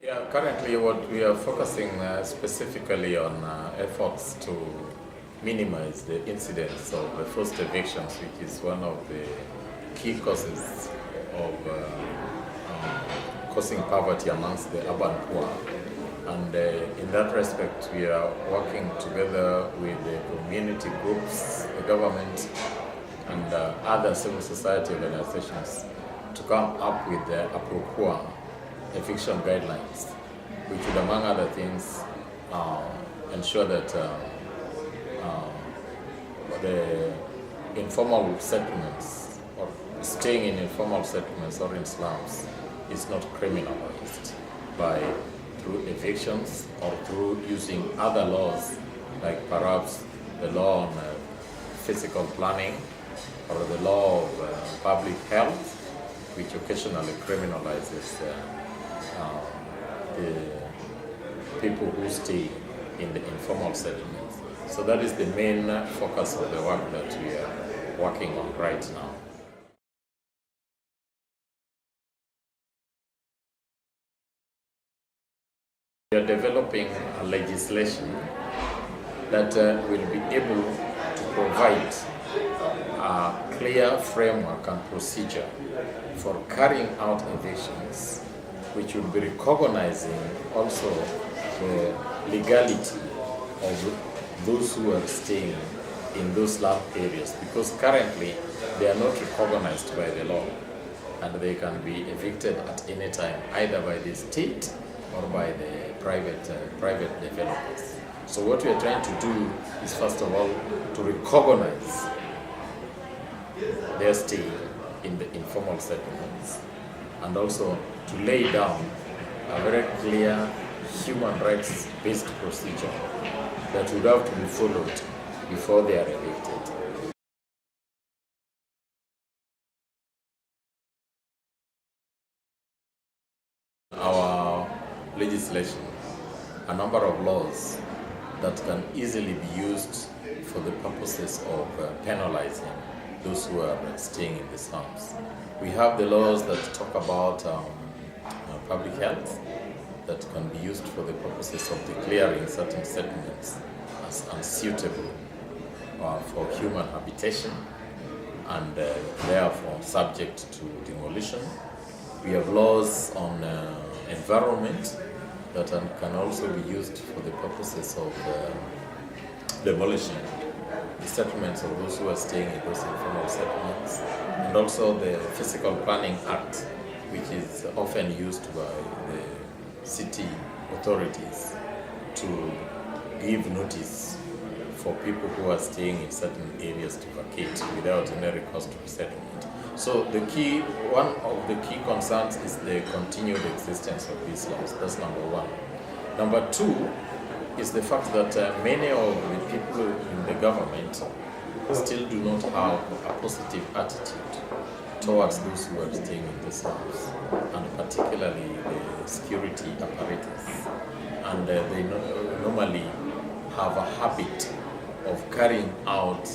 Yeah, currently what we are focusing specifically on efforts to minimize the incidence of the forced evictions, which is one of the key causes of causing poverty amongst the urban poor. And in that respect, we are working together with the community groups, the government, and other civil society organizations to come up with the appropriate eviction guidelines, which would, among other things, ensure that the informal settlements or staying in informal settlements or in slums is not criminalized through evictions or through using other laws, like perhaps the law on physical planning or the law of public health, which occasionally criminalizes the people who stay in the informal settlements. So that is the main focus of the work that we are working on right now. We are developing a legislation that will be able to provide a clear framework and procedure for carrying out evictions, which will be recognizing also the legality of those who are staying in those slum areas, because currently they are not recognized by the law and they can be evicted at any time, either by the state or by the private developers. So what we are trying to do is, first of all, to recognize their stay in the informal settlements, and also to lay down a very clear human rights-based procedure that would have to be followed before they are evicted. Our legislation, a number of laws that can easily be used for the purposes of penalizing those who are staying in the slums. We have the laws that talk about public health that can be used for the purposes of declaring certain settlements as unsuitable for human habitation and therefore subject to demolition. We have laws on environment that can also be used for the purposes of demolishing the settlements of those who are staying in those informal settlements, and also the Physical Planning Act, which is often used by the city authorities to give notice for people who are staying in certain areas to vacate without any recourse to resettlement. So one of the key concerns is the continued existence of these laws. That's number one. Number two is the fact that many of the people in the government still do not have a positive attitude towards those who are staying in the slums, and particularly the security apparatus. And they normally have a habit of carrying out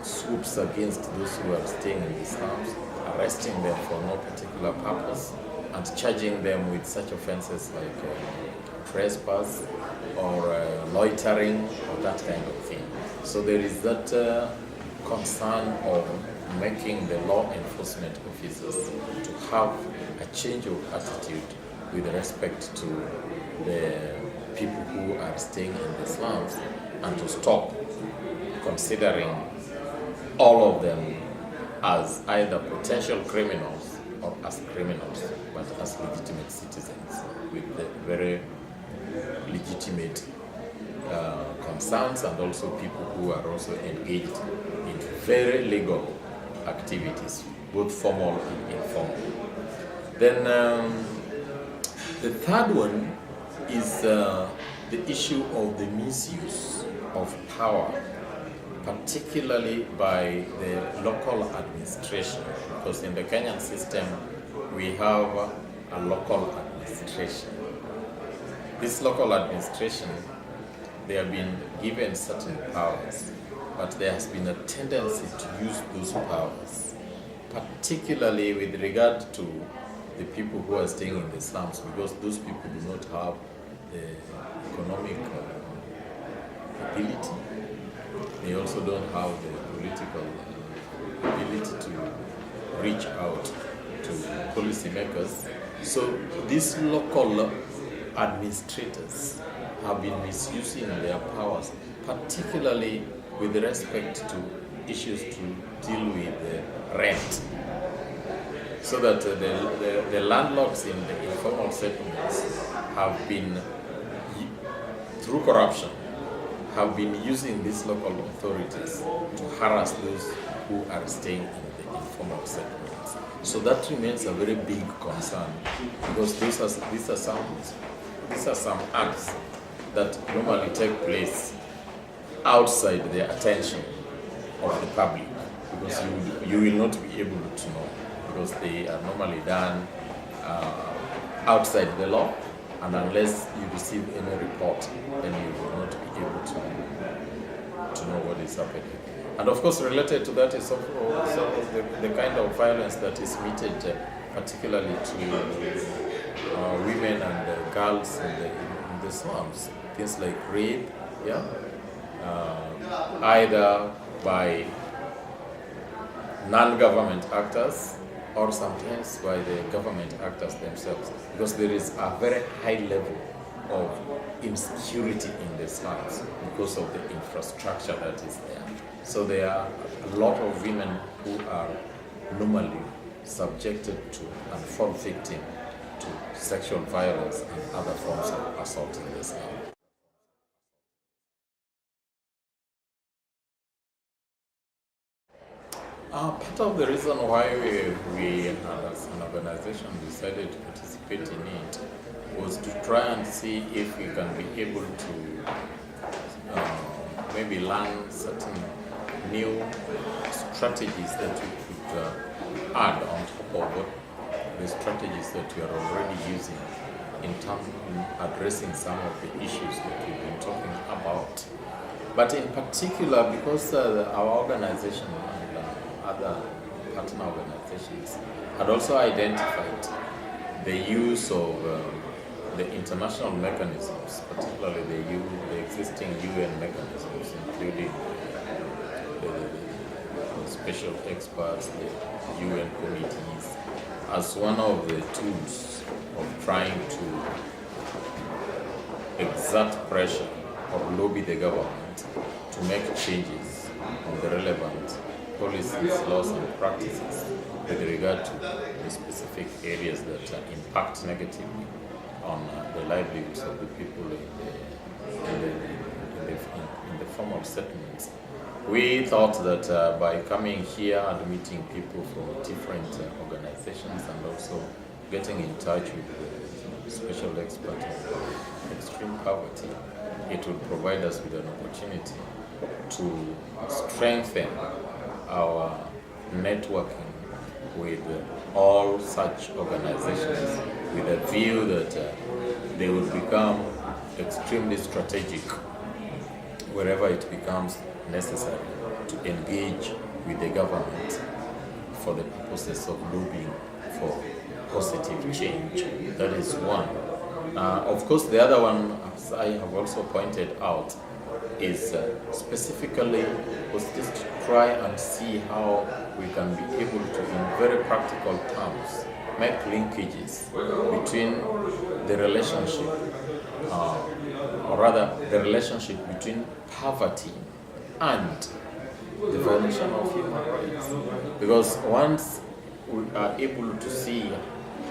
swoops against those who are staying in the slums, arresting them for no particular purpose, and charging them with such offenses like trespass or loitering or that kind of thing. So there is that concern of making the law enforcement officers to have a change of attitude with respect to the people who are staying in the slums, and to stop considering all of them as either potential criminals or as criminals, but as legitimate citizens with very legitimate concerns, and also people who are also engaged in very legal activities, both formal and informal. Then the third one is the issue of the misuse of power, particularly by the local administration, because in the Kenyan system we have a local administration. This local administration, they have been given certain powers, but there has been a tendency to use those powers, particularly with regard to the people who are staying in the slums, because those people do not have the economic ability. They also don't have the political ability to reach out to policymakers. So these local administrators have been misusing their powers, particularly with respect to issues to deal with rent. So that the landlords in the informal settlements have been, through corruption, have been using these local authorities to harass those who are staying in the informal settlements. So that remains a very big concern, because these are some acts that normally take place outside the attention of the public, because you will not be able to know, because they are normally done outside the law, and unless you receive any report, then you will not be able to know what is happening. And of course, related to that is also the kind of violence that is meted particularly to women and girls in the slums. Things like rape, either by non-government actors or sometimes by the government actors themselves, because there is a very high level of insecurity in the slums because of the infrastructure that is there. So there are a lot of women who are normally subjected to and fall victim to sexual violence and other forms of assault in the slum. Part of the reason why we as an organization decided to participate in it was to try and see if we can be able to maybe learn certain new strategies that we could add on top of what the strategies that we are already using in terms of addressing some of the issues that we've been talking about. But in particular, because our organization and other partner organizations had also identified the use of the international mechanisms, particularly the existing UN mechanisms, including the special experts, the UN committees, as one of the tools of trying to exert pressure or lobby the government to make changes on the relevant policies, laws, and practices with regard to the specific areas that impact negatively on the livelihoods of the people in the formal settlements. We thought that by coming here and meeting people from different organizations and also getting in touch with the special expert on extreme poverty, it would provide us with an opportunity to strengthen our networking with all such organizations, with a view that they would become extremely strategic wherever it becomes necessary to engage with the government for the purposes of lobbying for positive change. That is one. Of course, the other one, as I have also pointed out, is specifically was just to try and see how we can be able to, in very practical terms, make linkages between the relationship, or rather the relationship between poverty and the violation of human rights. Because once we are able to see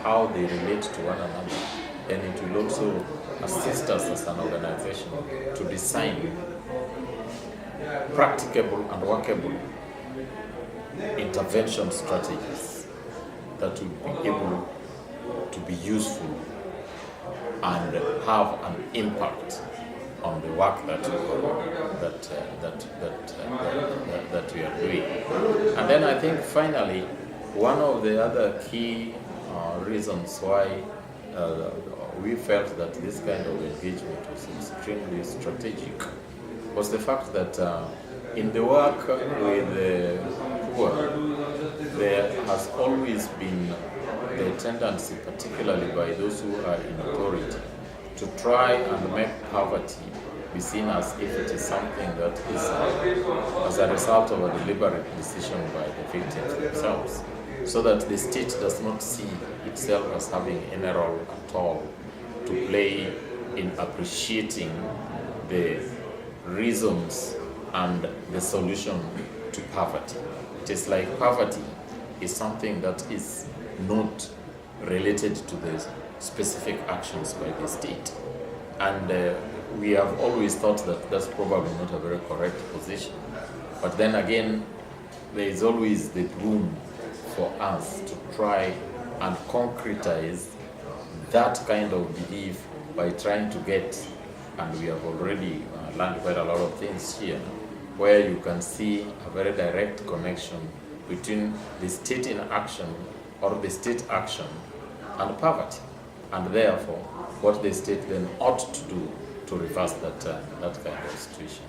how they relate to one another, then it will also assist us as an organization to design practicable and workable intervention strategies that will be able to be useful and have an impact on the work that we are doing. And then I think finally, one of the other key reasons why we felt that this kind of engagement was extremely strategic was the fact that in the work with the poor, there has always been the tendency, particularly by those who are in authority, to try and make poverty be seen as if it is something that is as a result of a deliberate decision by the victims themselves, so that the state does not see itself as having any role at all to play in appreciating the reasons and the solution to poverty. It is like poverty is something that is not related to the specific actions by the state. And we have always thought that that's probably not a very correct position. But then again, there is always the room for us to try and concretize that kind of belief by trying to get, and we have already learned quite a lot of things here, where you can see a very direct connection between the state in action or the state action and poverty, and therefore what the state then ought to do to reverse that kind of situation.